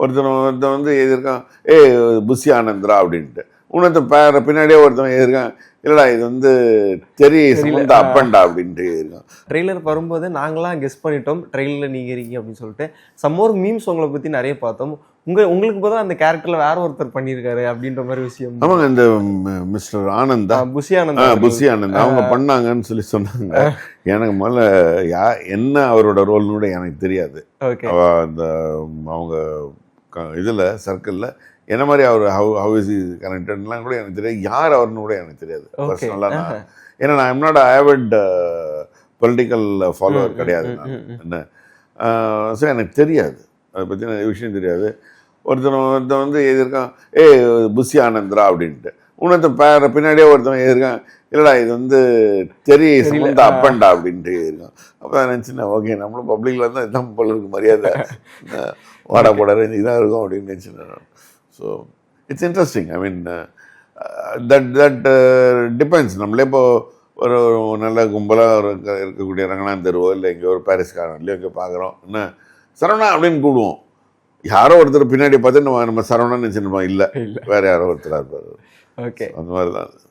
ஒருத்தன் வந்து எழுதியிருக்கான், புஷி ஆனந்த்ரா அப்படின்ட்டு. இன்னொருத்தன் பின்னாடியே ஒருத்தன் எழுதியிருக்கான், இல்லடா இது வந்து சம்பந்த அப்பண்டா அப்படின்ட்டு எழுதியிருக்கான். ட்ரெய்லர் வரும்போது நாங்களாம் கெஸ் பண்ணிட்டோம் ட்ரெய்லரில் நீங்கள் இருக்கீங்க அப்படின்னு சொல்லிட்டு. சம்மோர் மீம்ஸ் உங்களை பற்றி நிறைய பார்த்தோம். உங்களுக்கு போதும் அந்த கேரக்டரில் வேற ஒருத்தர் பண்ணியிருக்காரு அப்படின்ற மாதிரி விஷயம். ஆமாங்க, இந்த மிஸ்டர் ஆனந்தா, புஷி ஆனந்த் அவங்க பண்ணாங்கன்னு சொன்னாங்க. எனக்கு முதல்ல என்ன அவரோட ரோல்னு கூட எனக்கு தெரியாது. அந்த அவங்க இதில் சர்க்கிளில் என்ன மாதிரி அவர் ஹவ் இஸ் கனெக்டட்லாம் கூட எனக்கு தெரியாது. யார் அவர்னு கூட எனக்கு தெரியாது பர்சனலாக. நான் ஏன்னா நான் எம் நாட் ஆவர்ட் பொலிட்டிக்கல் ஃபாலோவர் கிடையாது என்ன. ஸோ எனக்கு தெரியாது, அதை பற்றின விஷயம் தெரியாது. ஒருத்தன் வந்து எழுதியிருக்கான், புஷி ஆனந்த்ரா அப்படின்ட்டு. இன்னொருத்தன் பின்னாடியே ஒருத்தன் எழுதியிருக்கான், இல்லடா இது வந்து சம்பந்த அப்பண்டா அப்படின்ட்டு எழுதியிருக்கான். அப்போ தான் நினச்சினேன், ஓகே நம்மளும் பப்ளிக்கில் இருந்தால் இதுதான் போல இருக்கு மரியாதை, வாடா போடாரு இதாக இருக்கும் அப்படின்னு நினச்சினேன். So it's interesting. I mean that depends. நம்மளே இப்போ ஒரு நல்ல கும்பலாக இருக்கக்கூடிய ரங்கநாதன் தெருவோ இல்லை எங்கேயோ ஒரு பாரிஸ் கார்னர்லையோ எங்கேயோ பார்க்குறோம், என்ன சரவணா அப்படின்னு கூடுவோம். யாரோ ஒருத்தர் பின்னாடி பார்த்து நம்ம சரவணான்னு நினச்சிருப்போம், இல்லை வேற யாரோ ஒருத்தராக இருப்பார். ஓகே, அந்த மாதிரி தான்.